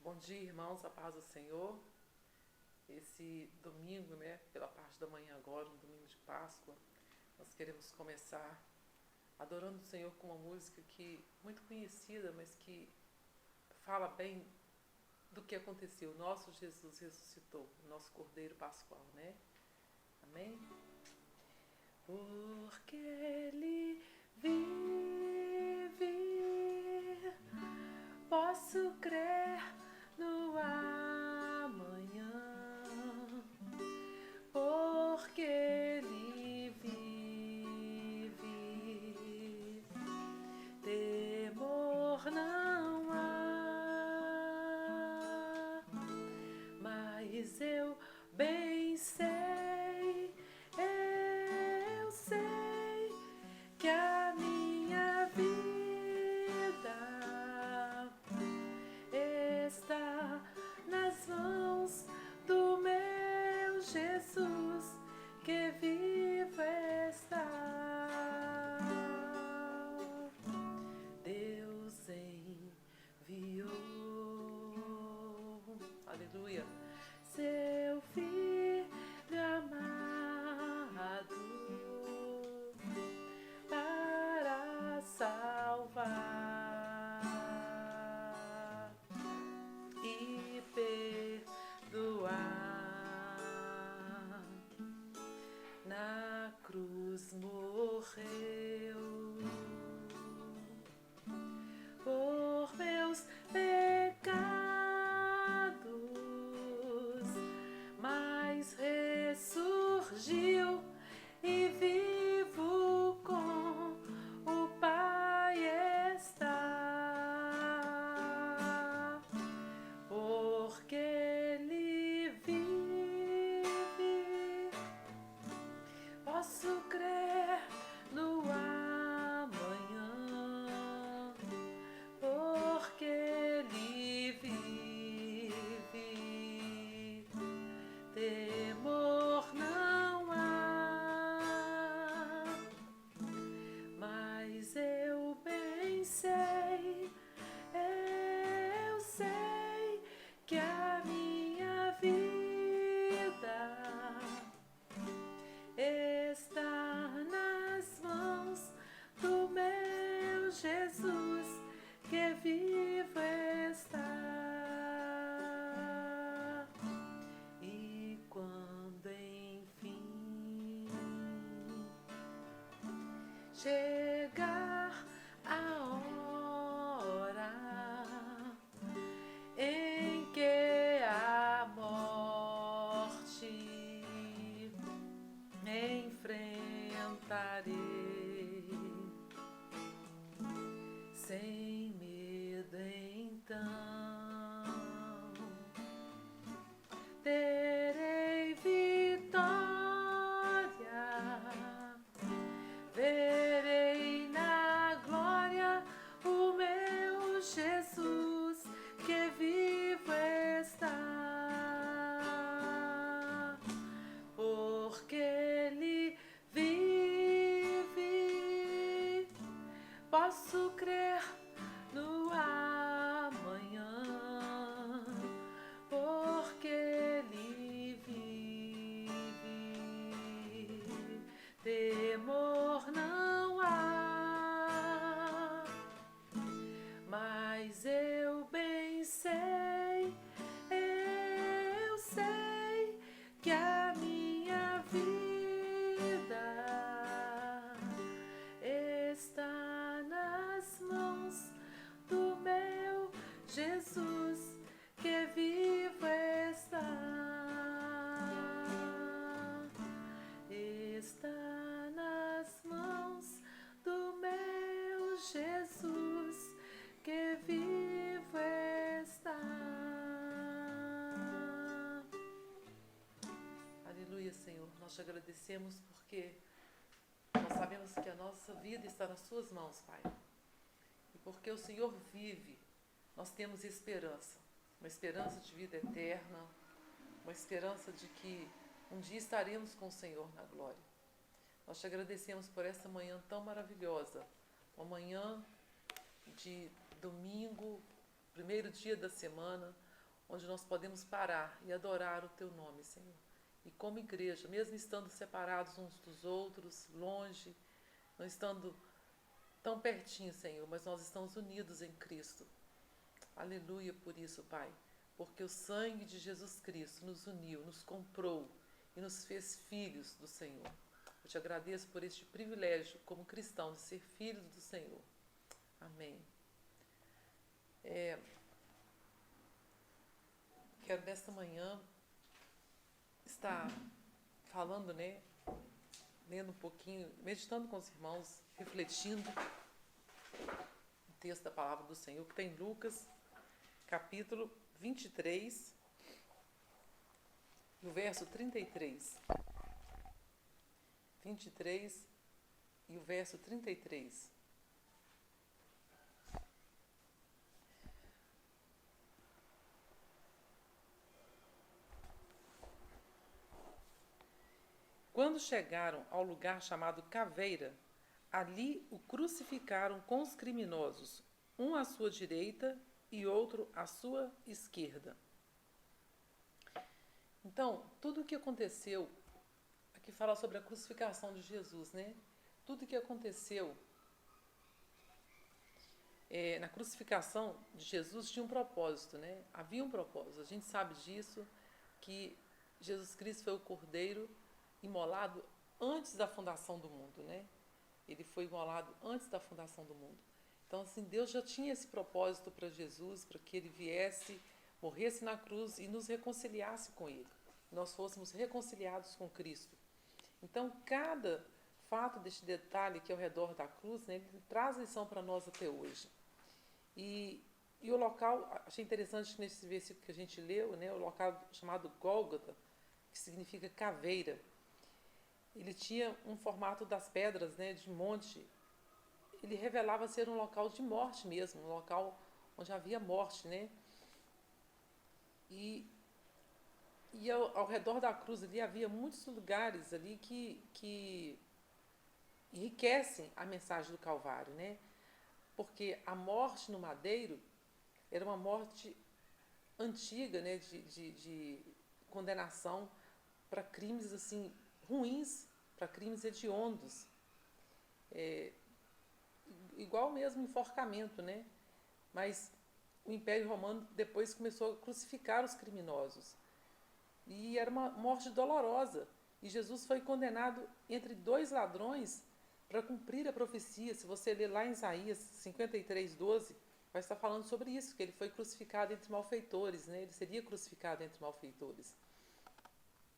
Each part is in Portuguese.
Bom dia, irmãos, a paz do Senhor. Esse domingo, pela parte da manhã agora, um domingo de Páscoa, nós queremos começar adorando o Senhor com uma música muito conhecida, mas que fala bem do que aconteceu. Nosso Jesus ressuscitou, nosso Cordeiro Pascual, Amém? Porque Ele vive, posso crer no amanhã, porque Ele vive, temor não há, mas eu bem sei, eu sei que a minha vida está nas mãos do meu Jesus, que vivo está. Deus enviou, aleluia, seu Filho amado para salvar e perdoar. Na cruz morreu por meus pecados, mas ressurgiu e vivo com o Pai está, porque Ele vive, posso crer no amanhã, porque Ele vive, temor não há, mas eu bem sei, eu sei que a minha vida está nas mãos do meu Jesus, que vivo está. E quando enfim chegar a hora em que a morte enfrentarei, sem medo então terei vitória, verei na glória o meu Jesus, que vivo está, porque Ele vive, posso crer no amanhã, porque Ele vive, temor não há, mas eu bem sei, eu sei que a minha vida está nas mãos do meu Jesus, que vivo está nas mãos do meu Jesus, que vivo está. Aleluia, Senhor, nós te agradecemos porque nós sabemos que a nossa vida está nas suas mãos, Pai. E porque o Senhor vive, nós temos esperança, uma esperança de vida eterna, uma esperança de que um dia estaremos com o Senhor na glória. Nós te agradecemos por essa manhã tão maravilhosa, uma manhã de domingo, primeiro dia da semana, onde nós podemos parar e adorar o Teu nome, Senhor. E como igreja, mesmo estando separados uns dos outros, longe, não estando tão pertinho, Senhor, mas nós estamos unidos em Cristo. Aleluia por isso, Pai, porque o sangue de Jesus Cristo nos uniu, nos comprou e nos fez filhos do Senhor. Eu te agradeço por este privilégio como cristão de ser filho do Senhor. Amém. Quero nesta manhã estar falando, lendo um pouquinho, meditando com os irmãos, refletindo o texto da palavra do Senhor, que está em Lucas, capítulo 23, e o verso 33. 23 e o verso 33. Quando chegaram ao lugar chamado Caveira, ali o crucificaram com os criminosos, um à sua direita e outro à sua esquerda. Então, tudo o que aconteceu, aqui fala sobre a crucificação de Jesus, Tudo o que aconteceu na crucificação de Jesus tinha um propósito, Havia um propósito. A gente sabe disso, que Jesus Cristo foi o Cordeiro imolado antes da fundação do mundo, Ele foi imolado antes da fundação do mundo. Então, assim, Deus já tinha esse propósito para Jesus, para que Ele viesse, morresse na cruz e nos reconciliasse com Ele. Nós fôssemos reconciliados com Cristo. Então, cada fato deste detalhe que é ao redor da cruz, ele traz lição para nós até hoje. E o local, achei interessante nesse versículo que a gente leu, o local chamado Gólgota, que significa caveira. Ele tinha um formato das pedras, de monte. Ele revelava ser um local de morte mesmo, um local onde havia morte, E ao redor da cruz ali havia muitos lugares ali que enriquecem a mensagem do Calvário, Porque a morte no madeiro era uma morte antiga, de condenação para crimes assim ruins, para crimes hediondos, igual mesmo enforcamento, Mas o Império Romano depois começou a crucificar os criminosos e era uma morte dolorosa. E Jesus foi condenado entre dois ladrões para cumprir a profecia. Se você ler lá em Isaías 53:12, vai estar falando sobre isso, que ele foi crucificado entre malfeitores, Ele seria crucificado entre malfeitores.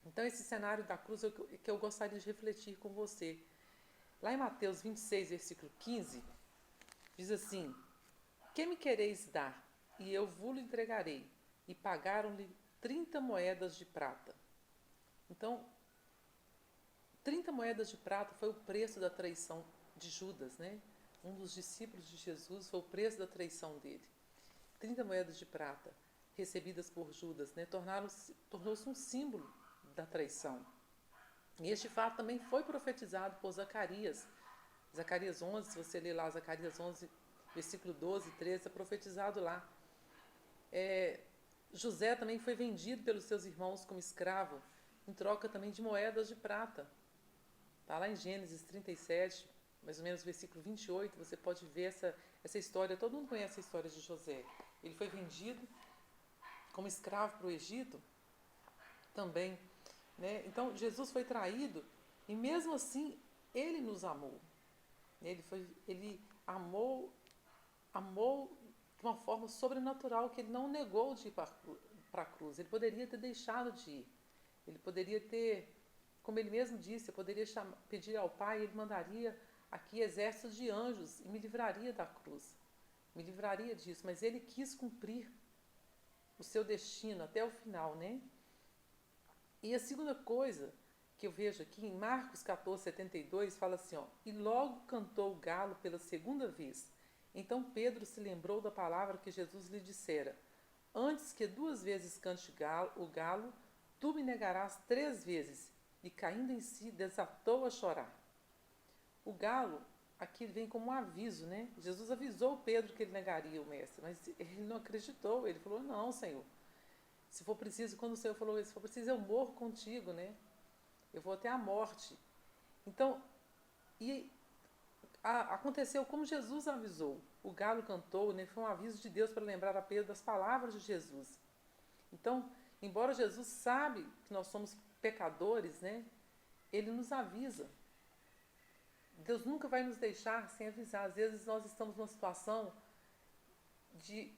Então, esse cenário da cruz é o que eu gostaria de refletir com você. Lá em Mateus 26, versículo 15, diz assim: Que me quereis dar, e eu vos entregarei. E pagaram-lhe 30 moedas de prata. Então, 30 moedas de prata foi o preço da traição de Judas, Um dos discípulos de Jesus, foi o preço da traição dele. 30 moedas de prata recebidas por Judas, tornou-se um símbolo da traição. E este fato também foi profetizado por Zacarias. Zacarias 11, se você ler lá Zacarias 11, versículo 12 e 13, é profetizado lá. José também foi vendido pelos seus irmãos como escravo, em troca também de moedas de prata. Está lá em Gênesis 37, mais ou menos versículo 28, você pode ver essa história. Todo mundo conhece a história de José. Ele foi vendido como escravo para o Egito também. Então, Jesus foi traído e mesmo assim, Ele nos amou. Ele amou de uma forma sobrenatural, que Ele não negou de ir para a cruz. Ele poderia ter deixado de ir. Ele poderia ter, como Ele mesmo disse, eu poderia pedir ao Pai, Ele mandaria aqui exércitos de anjos e me livraria da cruz. Me livraria disso, mas Ele quis cumprir o seu destino até o final, E a segunda coisa que eu vejo aqui, em Marcos 14:72, fala assim, E logo cantou o galo pela segunda vez. Então Pedro se lembrou da palavra que Jesus lhe dissera: Antes que 2 vezes cante o galo, tu me negarás 3 vezes. E caindo em si, desatou a chorar. O galo aqui vem como um aviso, Jesus avisou Pedro que ele negaria o mestre, mas ele não acreditou. Ele falou: Não, Senhor, Se for preciso, quando o Senhor falou isso, se for preciso, eu morro contigo, né? Eu vou até a morte. Então, aconteceu como Jesus avisou. O galo cantou, né? Foi um aviso de Deus para lembrar a Pedro das palavras de Jesus. Então, embora Jesus sabe que nós somos pecadores, né? Ele nos avisa. Deus nunca vai nos deixar sem avisar. Às vezes nós estamos numa situação de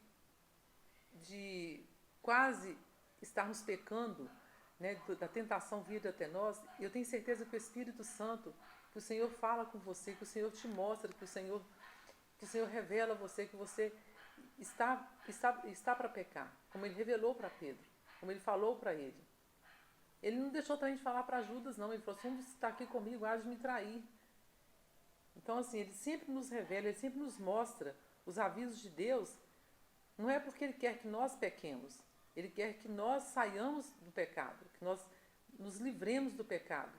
quase estarmos pecando, né, da tentação vir até nós. E eu tenho certeza que o Espírito Santo, que o Senhor fala com você, que o Senhor te mostra, que o Senhor revela a você que você está para pecar, como Ele revelou para Pedro, como Ele falou para ele. Ele não deixou também de falar para Judas, não. Ele falou, se um está aqui comigo, há de me trair. Então, assim, Ele sempre nos revela, Ele sempre nos mostra os avisos de Deus. Não é porque Ele quer que nós pequemos. Ele quer que nós saiamos do pecado, que nós nos livremos do pecado,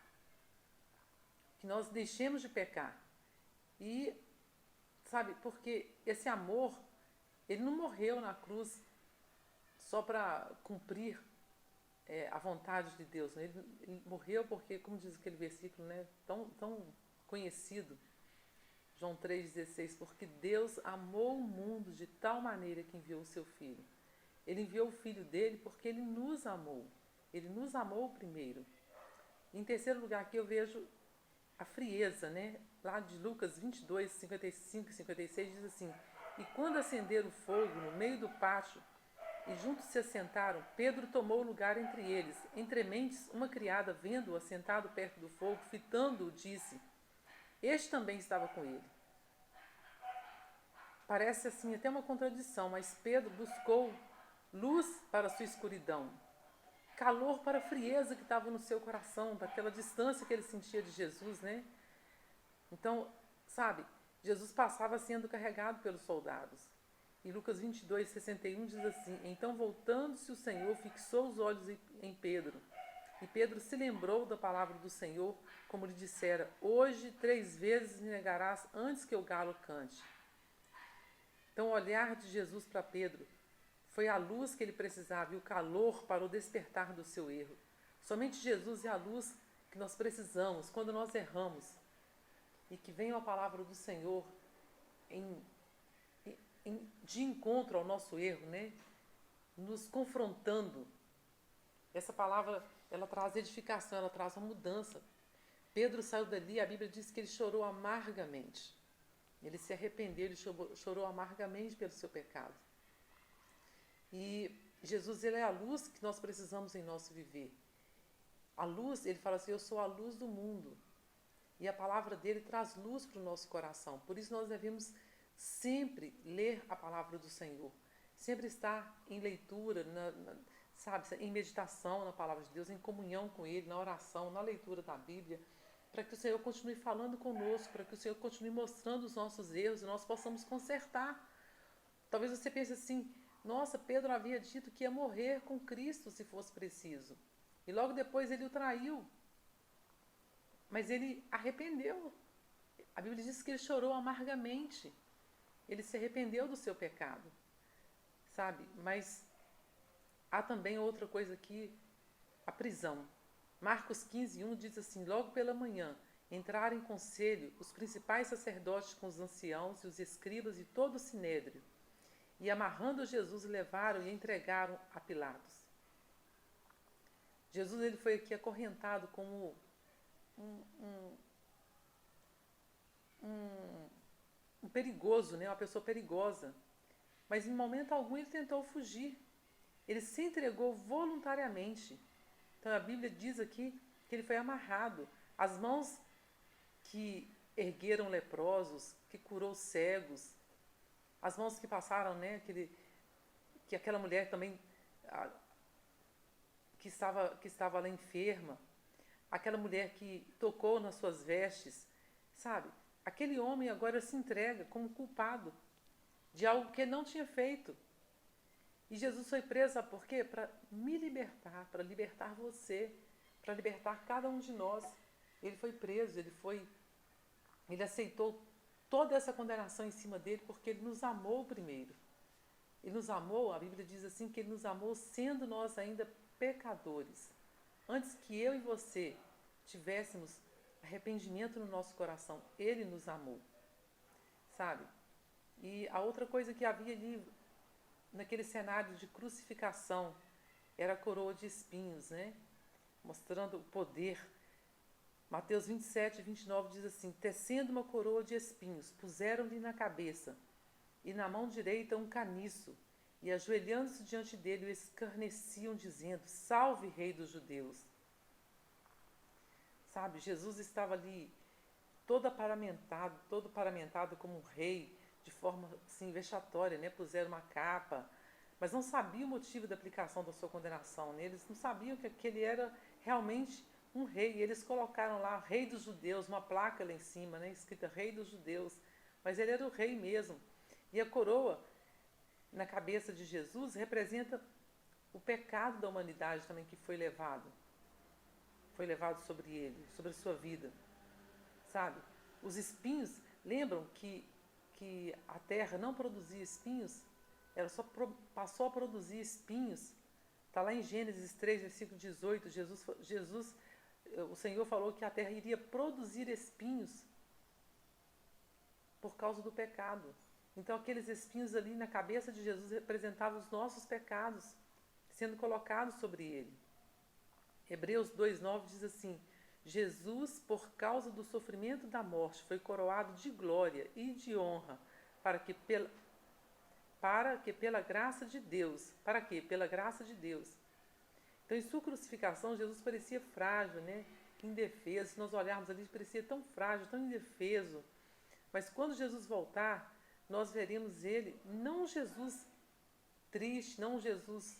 que nós deixemos de pecar. E, sabe, porque esse amor, Ele não morreu na cruz só para cumprir a vontade de Deus. Né? Ele morreu porque, como diz aquele versículo, né, tão conhecido, João 3,16, porque Deus amou o mundo de tal maneira que enviou o seu Filho. Ele enviou o Filho dele porque Ele nos amou. Ele nos amou primeiro. Em terceiro lugar, aqui eu vejo a frieza, né? Lá de Lucas 22, 55 e 56, diz assim, e quando acenderam o fogo no meio do pátio e juntos se assentaram, Pedro tomou lugar entre eles. Entre mentes, uma criada, vendo-o assentado perto do fogo, fitando-o, disse, este também estava com ele. Parece assim até uma contradição, mas Pedro buscou luz para a sua escuridão, calor para a frieza que estava no seu coração, daquela distância que ele sentia de Jesus, né? Então, sabe, Jesus passava sendo carregado pelos soldados. E Lucas 22, 61 diz assim, então voltando-se o Senhor, fixou os olhos em Pedro. E Pedro se lembrou da palavra do Senhor, como lhe dissera, hoje 3 vezes me negarás antes que o galo cante. Então o olhar de Jesus para Pedro foi a luz que ele precisava e o calor para o despertar do seu erro. Somente Jesus é a luz que nós precisamos quando nós erramos. E que venha a palavra do Senhor de encontro ao nosso erro, né? Nos confrontando. Essa palavra, ela traz edificação, ela traz uma mudança. Pedro saiu dali, a Bíblia diz que ele chorou amargamente. Ele se arrependeu, ele chorou amargamente pelo seu pecado. E Jesus, ele é a luz que nós precisamos em nosso viver. A luz, ele fala assim, eu sou a luz do mundo. E a palavra dele traz luz para o nosso coração. Por isso nós devemos sempre ler a palavra do Senhor. Sempre estar em leitura, sabe, em meditação na palavra de Deus, em comunhão com Ele, na oração, na leitura da Bíblia, para que o Senhor continue falando conosco, para que o Senhor continue mostrando os nossos erros e nós possamos consertar. Talvez você pense assim, nossa, Pedro havia dito que ia morrer com Cristo se fosse preciso. E logo depois ele o traiu. Mas ele arrependeu. A Bíblia diz que ele chorou amargamente. Ele se arrependeu do seu pecado. Sabe? Mas há também outra coisa aqui, a prisão. Marcos 15:1 diz assim, logo pela manhã, entraram em conselho os principais sacerdotes com os anciãos e os escribas e todo o sinédrio. E amarrando Jesus, levaram e entregaram a Pilatos. Jesus, ele foi aqui acorrentado como um perigoso, né? Uma pessoa perigosa. Mas em momento algum ele tentou fugir. Ele se entregou voluntariamente. Então a Bíblia diz aqui que ele foi amarrado. As mãos que ergueram leprosos, que curou cegos, as mãos que passaram, né? Que aquela mulher também que estava lá enferma, aquela mulher que tocou nas suas vestes, sabe? Aquele homem agora se entrega como culpado de algo que ele não tinha feito. E Jesus foi preso, sabe por quê? Para me libertar, para libertar você, para libertar cada um de nós. Ele foi preso, ele aceitou toda essa condenação em cima dele porque ele nos amou primeiro. Ele nos amou, a Bíblia diz assim, que Ele nos amou sendo nós ainda pecadores. Antes que eu e você tivéssemos arrependimento no nosso coração, Ele nos amou, sabe? E a outra coisa que havia ali, naquele cenário de crucificação, era a coroa de espinhos, né? Mostrando o poder. Mateus 27, 29 diz assim: tecendo uma coroa de espinhos, puseram-lhe na cabeça, e na mão direita um caniço, e ajoelhando-se diante dele, o escarneciam, dizendo: salve, rei dos judeus. Sabe, Jesus estava ali todo paramentado como um rei, de forma assim, vexatória, né? Puseram uma capa, mas não sabiam o motivo da aplicação da sua condenação, né? Eles não sabiam que ele era realmente um rei, e eles colocaram lá rei dos judeus, uma placa lá em cima, né? Escrita rei dos judeus, mas ele era o rei mesmo. E a coroa na cabeça de Jesus representa o pecado da humanidade também que foi levado sobre ele, sobre a sua vida, sabe? Os espinhos, lembram que a terra não produzia espinhos? Ela só passou a produzir espinhos. Está lá em Gênesis 3, versículo 18, o Senhor falou que a terra iria produzir espinhos por causa do pecado. Então aqueles espinhos ali na cabeça de Jesus representavam os nossos pecados, sendo colocados sobre ele. Hebreus 2,9 diz assim: Jesus, por causa do sofrimento da morte, foi coroado de glória e de honra, para que pela graça de Deus. Para quê? Pela graça de Deus. Então, em sua crucificação, Jesus parecia frágil, né? Indefeso. Se nós olharmos ali, parecia tão frágil, tão indefeso. Mas quando Jesus voltar, nós veremos ele, não um Jesus triste, não um Jesus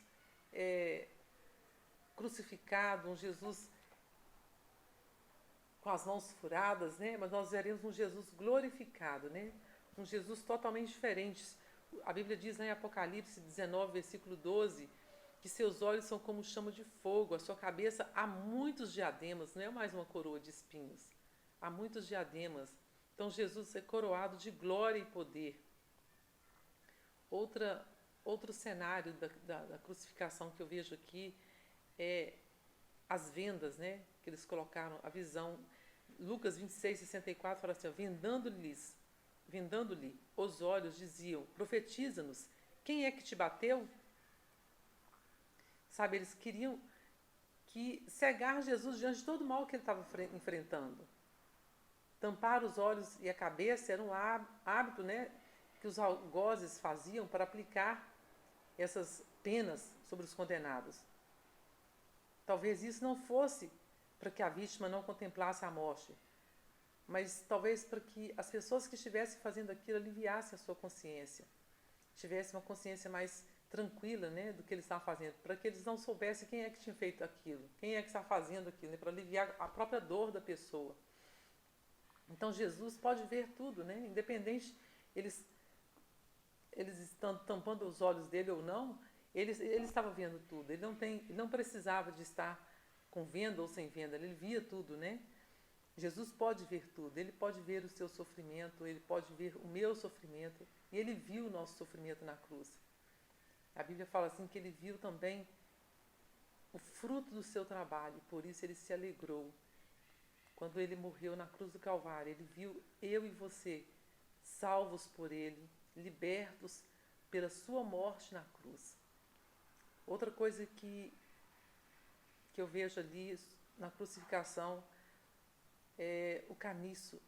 crucificado, um Jesus com as mãos furadas, né? Mas nós veremos um Jesus glorificado, né? Um Jesus totalmente diferente. A Bíblia diz em Apocalipse 19, versículo 12, que seus olhos são como chama de fogo, a sua cabeça há muitos diademas, não é mais uma coroa de espinhos, há muitos diademas. Então Jesus é coroado de glória e poder. Outro cenário da crucificação que eu vejo aqui é as vendas, né? Que eles colocaram, a visão. Lucas 26, 64 fala assim: vendando-lhe os olhos, diziam: profetiza-nos, quem é que te bateu? Sabe, eles queriam cegar Jesus diante de todo o mal que ele estava enfrentando. Tampar os olhos e a cabeça era um hábito, né, que os algozes faziam para aplicar essas penas sobre os condenados. Talvez isso não fosse para que a vítima não contemplasse a morte, mas talvez para que as pessoas que estivessem fazendo aquilo aliviassem a sua consciência, tivessem uma consciência mais tranquila, né, do que eles estavam fazendo, para que eles não soubessem quem é que tinha feito aquilo, quem é que está fazendo aquilo, né, para aliviar a própria dor da pessoa. Então Jesus pode ver tudo, né, independente eles estão tampando os olhos dele ou não, ele estava vendo tudo. Ele não precisava de estar com venda ou sem venda, ele via tudo, né? Jesus pode ver tudo, ele pode ver o seu sofrimento, ele pode ver o meu sofrimento, e ele viu o nosso sofrimento na cruz. A Bíblia fala assim que ele viu também o fruto do seu trabalho, e por isso ele se alegrou. Quando ele morreu na cruz do Calvário, ele viu eu e você salvos por ele, libertos pela sua morte na cruz. Outra coisa que eu vejo ali na crucificação é o caniço,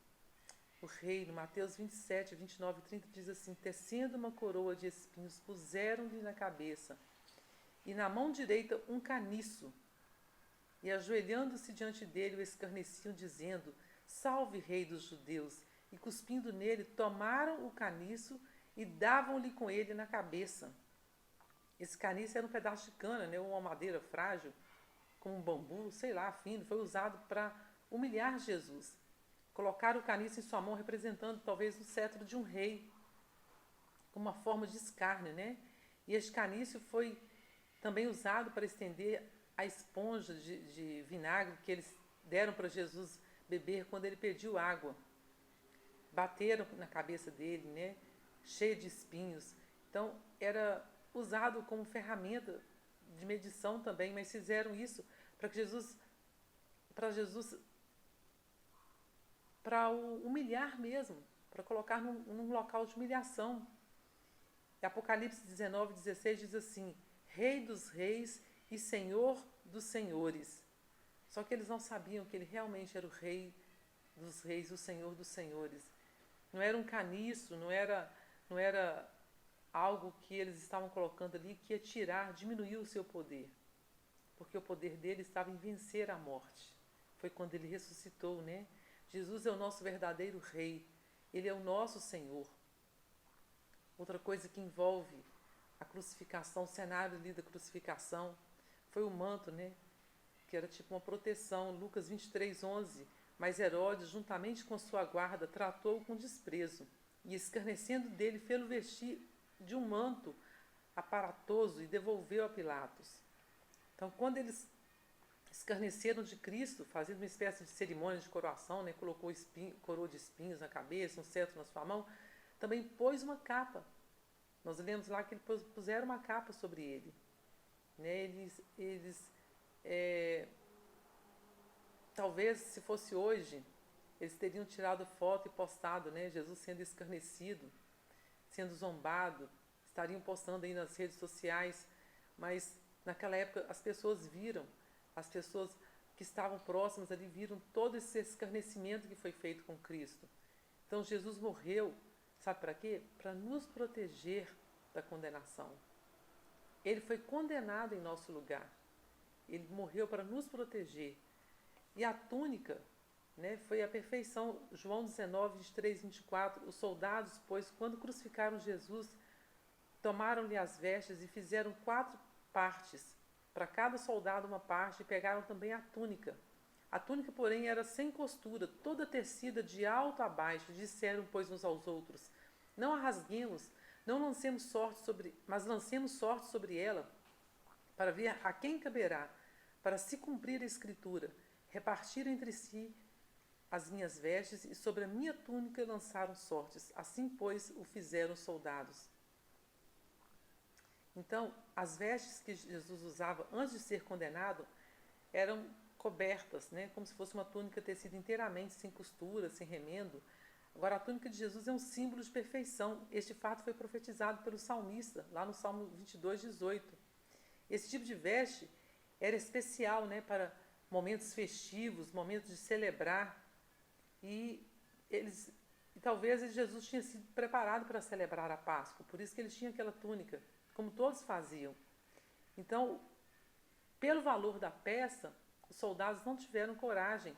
o rei. No Mateus 27, 29 e 30 diz assim: tecendo uma coroa de espinhos, puseram-lhe na cabeça, e na mão direita um caniço, e ajoelhando-se diante dele, o escarneciam, dizendo: salve, rei dos judeus. E cuspindo nele, tomaram o caniço e davam-lhe com ele na cabeça. Esse caniço era um pedaço de cana, né, uma madeira frágil, como um bambu, sei lá, fino, foi usado para humilhar Jesus. Colocaram o caniço em sua mão, representando talvez o cetro de um rei, como uma forma de escárnio, né? E este caniço foi também usado para estender a esponja de vinagre que eles deram para Jesus beber quando ele pediu água. Bateram na cabeça dele, né? Cheia de espinhos. Então, era usado como ferramenta de medição também, mas fizeram isso para que para o humilhar mesmo, para colocar num local de humilhação. Apocalipse 19:16 diz assim: Rei dos reis e Senhor dos senhores. Só que eles não sabiam que ele realmente era o Rei dos reis, o Senhor dos senhores. Não era um caniço, não era algo que eles estavam colocando ali que ia tirar, diminuir o seu poder. Porque o poder dele estava em vencer a morte. Foi quando ele ressuscitou, né? Jesus é o nosso verdadeiro Rei. Ele é o nosso Senhor. Outra coisa que envolve a crucificação, o cenário ali da crucificação, foi o manto, né? Que era tipo uma proteção. Lucas 23:11. Mas Herodes, juntamente com sua guarda, tratou-o com desprezo e, escarnecendo dele, fê-lo vestir de um manto aparatoso e devolveu a Pilatos. Então, quando eles escarneceram de Cristo, fazendo uma espécie de cerimônia de coroação, né? Colocou coroa de espinhos na cabeça, um cetro na sua mão, também pôs uma capa. Nós lemos lá que eles puseram uma capa sobre ele. Né? Talvez, se fosse hoje, eles teriam tirado foto e postado, né? Jesus sendo escarnecido, sendo zombado, estariam postando aí nas redes sociais, mas naquela época as pessoas viram, as pessoas que estavam próximas ali viram todo esse escarnecimento que foi feito com Cristo. Então Jesus morreu, sabe para quê? Para nos proteger da condenação. Ele foi condenado em nosso lugar. Ele morreu para nos proteger. E a túnica, né, foi a perfeição. João 19:23-24. Os soldados, pois, quando crucificaram Jesus, tomaram-lhe as vestes e fizeram 4 partes, para cada soldado uma parte, e pegaram também a túnica. A túnica, porém, era sem costura, toda tecida de alto a baixo. Disseram, pois, uns aos outros: não a rasguemos, não lancemos sorte mas lancemos sorte sobre ela, para ver a quem caberá, para se cumprir a escritura. Repartiram entre si as minhas vestes, e sobre a minha túnica lançaram sortes. Assim, pois, o fizeram os soldados. Então, as vestes que Jesus usava antes de ser condenado eram cobertas, né, como se fosse uma túnica tecida inteiramente, sem costura, sem remendo. Agora, a túnica de Jesus é um símbolo de perfeição. Este fato foi profetizado pelo salmista, lá no Salmo 22:18. Esse tipo de veste era especial, né, para momentos festivos, momentos de celebrar. E talvez Jesus tinha sido preparado para celebrar a Páscoa, por isso que ele tinha aquela túnica, como todos faziam. Então, pelo valor da peça, os soldados não tiveram coragem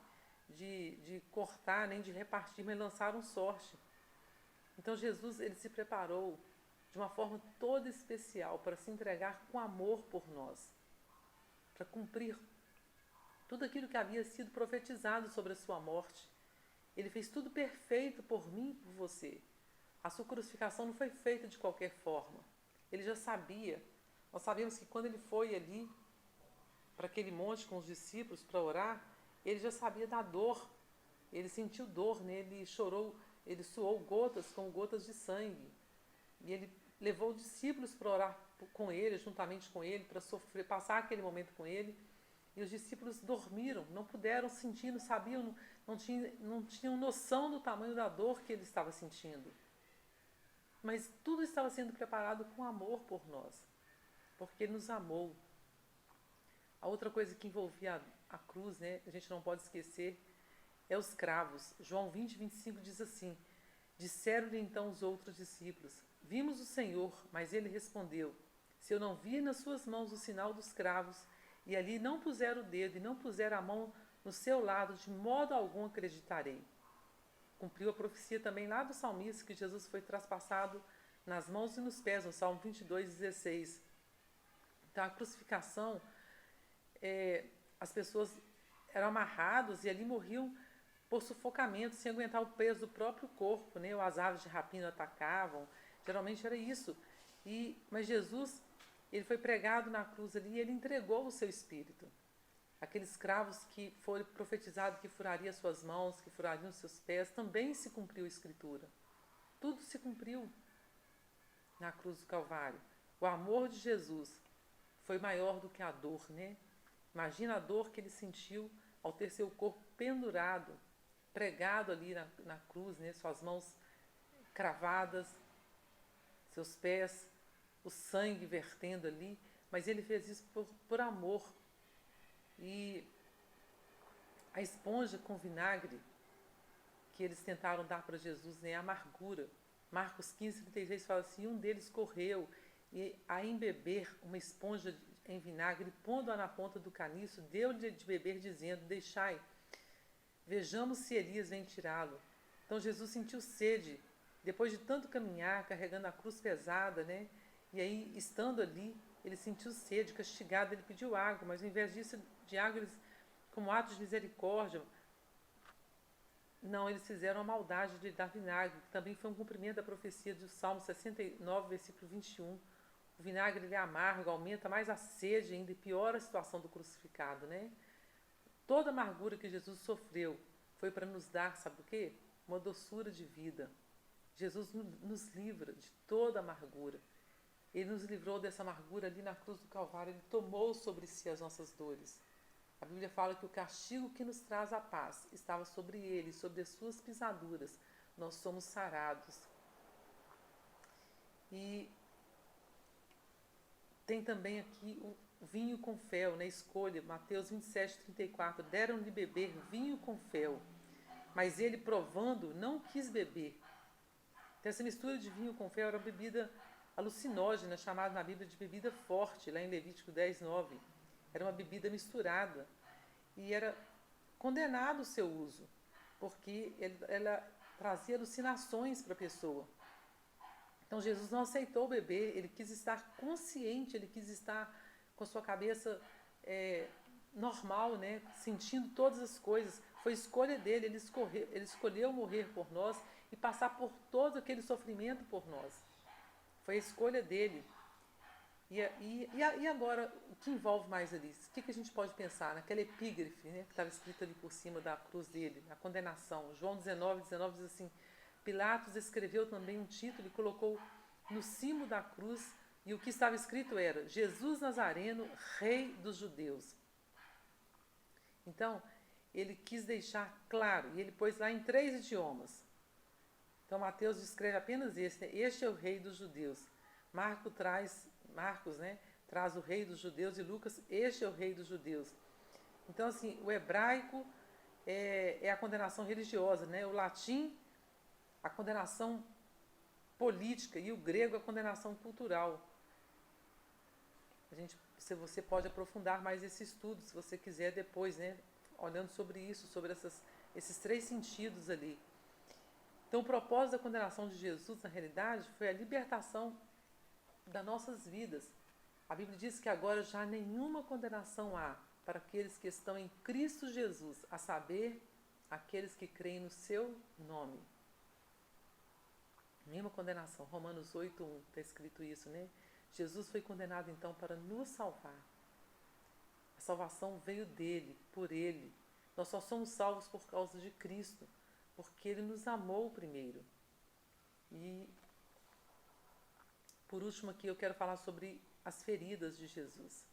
de cortar nem de repartir, mas lançaram sorte. Então Jesus, ele se preparou de uma forma toda especial para se entregar com amor por nós, para cumprir tudo aquilo que havia sido profetizado sobre a sua morte. Ele fez tudo perfeito por mim e por você. A sua crucificação não foi feita de qualquer forma. Ele já sabia. Nós sabemos que quando ele foi ali para aquele monte com os discípulos para orar, ele já sabia da dor. Ele sentiu dor, né? Ele chorou, ele suou gotas como gotas de sangue. E ele levou os discípulos para orar com ele, juntamente com ele, para passar aquele momento com ele. E os discípulos dormiram, não puderam sentir, não sabiam, não tinham noção do tamanho da dor que ele estava sentindo. Mas tudo estava sendo preparado com amor por nós, porque ele nos amou. A outra coisa que envolvia a cruz, né, a gente não pode esquecer, é os cravos. João 20:25 diz assim: disseram-lhe então os outros discípulos: vimos o Senhor. Mas ele respondeu: se eu não vir nas suas mãos o sinal dos cravos, e ali não puser o dedo e não puser a mão no seu lado, de modo algum acreditarei. Cumpriu a profecia também lá do salmista, que Jesus foi traspassado nas mãos e nos pés, no Salmo 22:16. Então, a crucificação, as pessoas eram amarradas e ali morriam por sufocamento, sem aguentar o peso do próprio corpo, né? As aves de rapina atacavam, geralmente era isso. Mas Jesus, ele foi pregado na cruz ali e ele entregou o seu espírito. Aqueles cravos que foram profetizados que furariam suas mãos, que furariam seus pés, também se cumpriu a escritura. Tudo se cumpriu. na cruz do Calvário. O amor de Jesus foi maior do que a dor, né? Imagina a dor que ele sentiu ao ter seu corpo pendurado, pregado ali na cruz, né? Suas mãos cravadas, seus pés, o sangue vertendo ali. Mas ele fez isso por amor. E a esponja com vinagre que eles tentaram dar para Jesus, né? A amargura. Marcos 15:36 fala assim, um deles correu e a embeber uma esponja em vinagre, pondo-a na ponta do caniço, deu-lhe de beber, dizendo, deixai, vejamos se Elias vem tirá-lo. Então Jesus sentiu sede, depois de tanto caminhar, carregando a cruz pesada, né? E aí, estando ali, ele sentiu sede, castigado, ele pediu água, mas ao invés disso, de água, eles, como ato de misericórdia, não, eles fizeram a maldade de dar vinagre, que também foi um cumprimento da profecia do Salmo 69, versículo 21. O vinagre ele é amargo, aumenta mais a sede ainda e piora a situação do crucificado, né? Toda a amargura que Jesus sofreu foi para nos dar, sabe o quê? Uma doçura de vida. Jesus nos livra de toda a amargura. Ele nos livrou dessa amargura ali na cruz do Calvário. Ele tomou sobre si as nossas dores. A Bíblia fala que o castigo que nos traz a paz estava sobre ele, sobre as suas pisaduras. Nós somos sarados. E tem também aqui o vinho com fel, na escolha, Mateus 27:34. Deram-lhe beber vinho com fel, mas ele, provando, não quis beber. Então, essa mistura de vinho com fel era uma bebida alucinógena, chamada na Bíblia de bebida forte, lá em Levítico 10:9. Era uma bebida misturada e era condenado o seu uso, porque ela trazia alucinações para a pessoa. Então Jesus não aceitou beber, ele quis estar consciente, ele quis estar com a sua cabeça normal, né? Sentindo todas as coisas. Foi escolha dele, ele escolheu morrer por nós e passar por todo aquele sofrimento por nós. Foi a escolha dele. E agora, o que envolve mais ali? O que a gente pode pensar naquela epígrafe, né, que estava escrita ali por cima da cruz dele, a condenação. João 19:19 diz assim, Pilatos escreveu também um título e colocou no cimo da cruz, e o que estava escrito era, Jesus Nazareno, Rei dos Judeus. Então, ele quis deixar claro, e ele pôs lá em 3 idiomas. Então, Mateus descreve apenas esse, né? Este é o Rei dos Judeus. Marcos, né, traz o Rei dos Judeus, e Lucas, este é o Rei dos Judeus. Então, assim, o hebraico é a condenação religiosa, né? O latim, a condenação política, e o grego, a condenação cultural. Você pode aprofundar mais esse estudo, se você quiser depois, né? Olhando sobre isso, sobre esses 3 sentidos ali. Então, o propósito da condenação de Jesus, na realidade, foi a libertação das nossas vidas. A Bíblia diz que agora já nenhuma condenação há para aqueles que estão em Cristo Jesus, a saber, aqueles que creem no seu nome. Nenhuma condenação. Romanos 8:1 está escrito isso, né? Jesus foi condenado então para nos salvar. A salvação veio dele, por ele. Nós só somos salvos por causa de Cristo, porque ele nos amou primeiro. E por último aqui eu quero falar sobre as feridas de Jesus.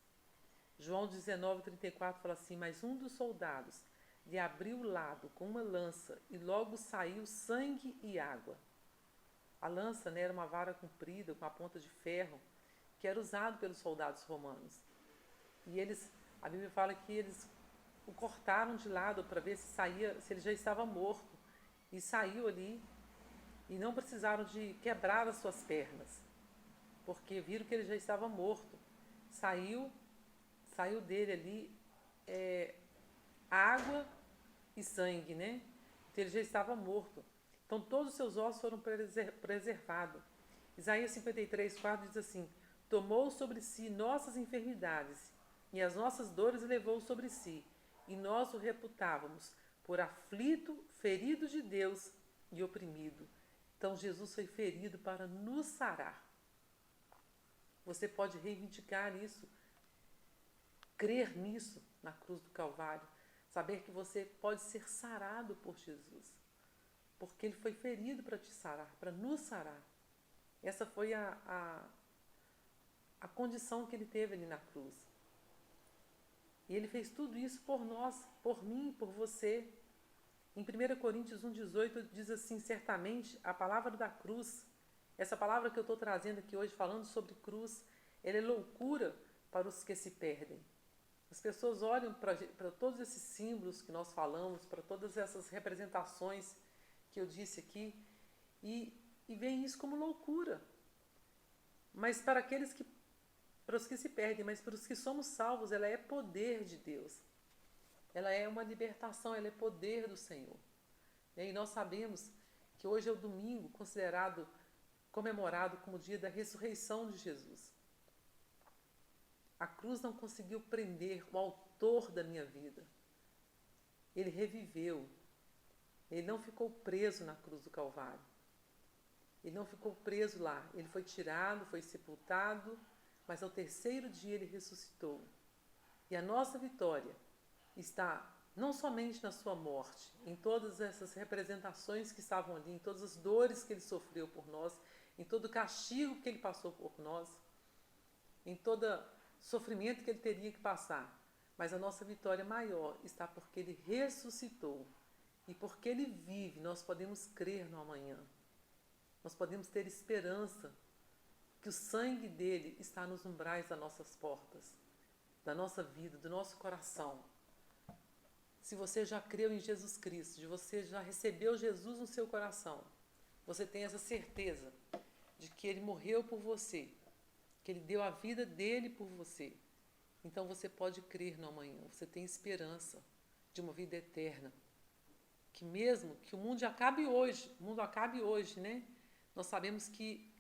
João 19:34 fala assim, mas um dos soldados lhe abriu o lado com uma lança e logo saiu sangue e água. A lança, né, era uma vara comprida com a ponta de ferro que era usado pelos soldados romanos. E a Bíblia fala que eles o cortaram de lado para ver se ele já estava morto. E saiu ali e não precisaram de quebrar as suas pernas, porque viram que ele já estava morto. Saiu dele ali água e sangue, né? Então ele já estava morto. Então todos os seus ossos foram preservados. Isaías 53:4 diz assim, tomou sobre si nossas enfermidades e as nossas dores levou sobre si, e nós o reputávamos por aflito, ferido de Deus e oprimido. Então Jesus foi ferido para nos sarar. Você pode reivindicar isso, crer nisso na cruz do Calvário, saber que você pode ser sarado por Jesus, porque ele foi ferido para te sarar, para nos sarar. Essa foi a condição que ele teve ali na cruz. E ele fez tudo isso por nós, por mim, por você. Em 1 Coríntios 1,18 diz assim: certamente a palavra da cruz, essa palavra que eu estou trazendo aqui hoje, falando sobre cruz, ela é loucura para os que se perdem. As pessoas olham para todos esses símbolos que nós falamos, para todas essas representações que eu disse aqui, e veem isso como loucura. Mas para os que se perdem, mas para os que somos salvos, ela é poder de Deus. Ela é uma libertação, ela é poder do Senhor. E nós sabemos que hoje é o domingo comemorado como o dia da ressurreição de Jesus. A cruz não conseguiu prender o autor da minha vida. Ele reviveu. Ele não ficou preso na cruz do Calvário. Ele não ficou preso lá. Ele foi tirado, foi sepultado, mas ao terceiro dia ele ressuscitou. E a nossa vitória está não somente na sua morte, em todas essas representações que estavam ali, em todas as dores que ele sofreu por nós, em todo o castigo que ele passou por nós, em todo sofrimento que ele teria que passar. Mas a nossa vitória maior está porque ele ressuscitou. E porque ele vive, nós podemos crer no amanhã. Nós podemos ter esperança que o sangue dele está nos umbrais das nossas portas, da nossa vida, do nosso coração. Se você já creu em Jesus Cristo, se você já recebeu Jesus no seu coração, você tem essa certeza de que ele morreu por você, que ele deu a vida dele por você. Então você pode crer no amanhã, você tem esperança de uma vida eterna. Que mesmo que o mundo acabe hoje, né? Nós sabemos que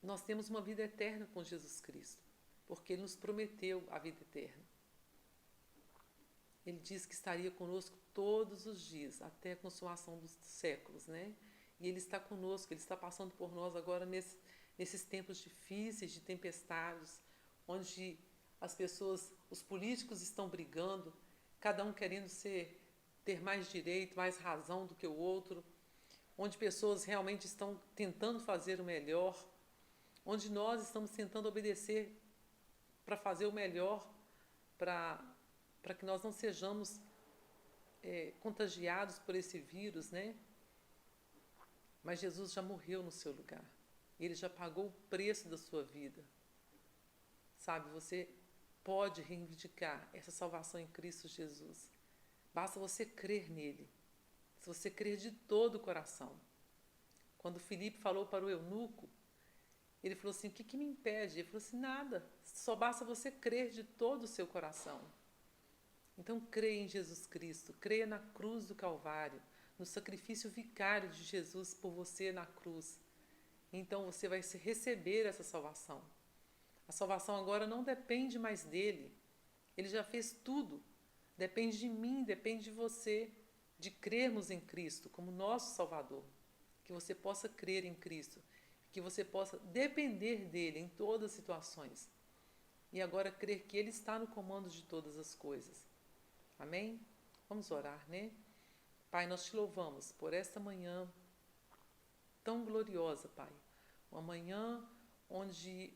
nós temos uma vida eterna com Jesus Cristo, porque ele nos prometeu a vida eterna. Ele disse que estaria conosco todos os dias, até a consumação dos séculos, né? E ele está conosco, ele está passando por nós agora nesses tempos difíceis, de tempestades, onde as pessoas, os políticos estão brigando, cada um querendo ter mais direito, mais razão do que o outro, onde pessoas realmente estão tentando fazer o melhor, onde nós estamos tentando obedecer para fazer o melhor, para que nós não sejamos contagiados por esse vírus, né? Mas Jesus já morreu no seu lugar. Ele já pagou o preço da sua vida. Sabe, você pode reivindicar essa salvação em Cristo Jesus. Basta você crer nele. Se você crer de todo o coração. Quando Filipe falou para o eunuco, ele falou assim: o que me impede? Ele falou assim: nada. Só basta você crer de todo o seu coração. Então creia em Jesus Cristo. Creia na cruz do Calvário, no sacrifício vicário de Jesus por você na cruz. Então você vai receber essa salvação. A salvação agora não depende mais dele. Ele já fez tudo. Depende de mim, depende de você, de crermos em Cristo como nosso Salvador. Que você possa crer em Cristo, que você possa depender dele em todas as situações. E agora crer que ele está no comando de todas as coisas. Amém? Vamos orar, né? Pai, nós te louvamos por esta manhã tão gloriosa, Pai. Uma manhã onde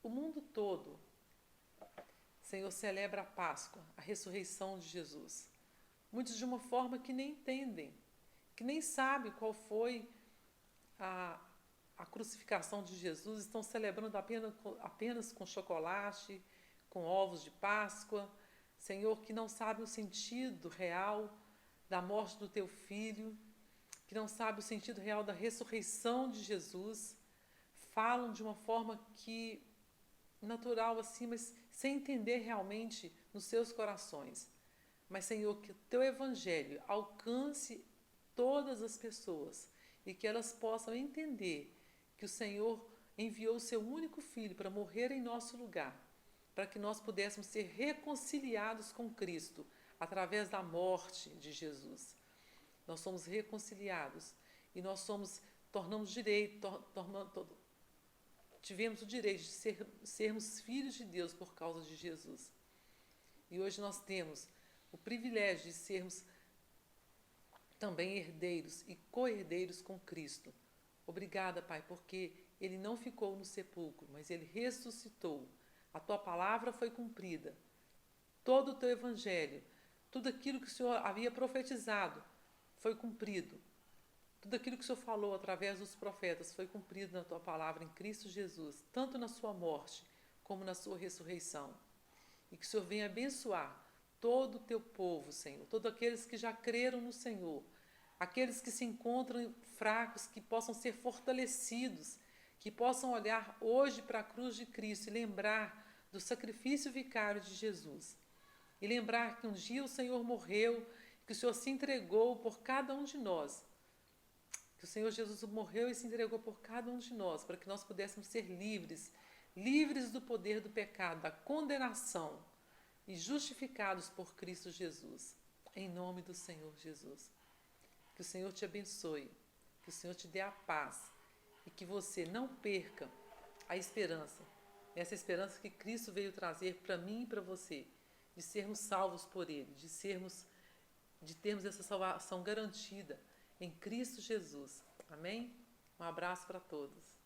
o mundo todo, Senhor, celebra a Páscoa, a ressurreição de Jesus. Muitos de uma forma que nem entendem, que nem sabem qual foi a crucificação de Jesus, estão celebrando apenas com chocolate, com ovos de Páscoa. Senhor, que não sabe o sentido real da morte do teu filho, que não sabe o sentido real da ressurreição de Jesus, falam de uma forma que natural assim, mas sem entender realmente nos seus corações. Mas, Senhor, que o teu evangelho alcance todas as pessoas e que elas possam entender que o Senhor enviou o seu único filho para morrer em nosso lugar, para que nós pudéssemos ser reconciliados com Cristo através da morte de Jesus. Nós somos reconciliados e nós tivemos o direito de sermos filhos de Deus por causa de Jesus. E hoje nós temos o privilégio de sermos também herdeiros e co-herdeiros com Cristo. Obrigada, Pai, porque ele não ficou no sepulcro, mas ele ressuscitou. A tua palavra foi cumprida. Todo o teu evangelho, tudo aquilo que o Senhor havia profetizado, foi cumprido. Tudo aquilo que o Senhor falou através dos profetas foi cumprido na tua palavra em Cristo Jesus, tanto na sua morte como na sua ressurreição. E que o Senhor venha abençoar todo o teu povo, Senhor, todos aqueles que já creram no Senhor, aqueles que se encontram fracos, que possam ser fortalecidos, que possam olhar hoje para a cruz de Cristo e lembrar do sacrifício vicário de Jesus. E lembrar que um dia o Senhor morreu, que o Senhor se entregou por cada um de nós. Que o Senhor Jesus morreu e se entregou por cada um de nós, para que nós pudéssemos ser livres, livres do poder do pecado, da condenação, e justificados por Cristo Jesus. Em nome do Senhor Jesus. Que o Senhor te abençoe, que o Senhor te dê a paz, e que você não perca a esperança, essa esperança que Cristo veio trazer para mim e para você, de sermos salvos por Ele, de termos essa salvação garantida em Cristo Jesus. Amém? Um abraço para todos.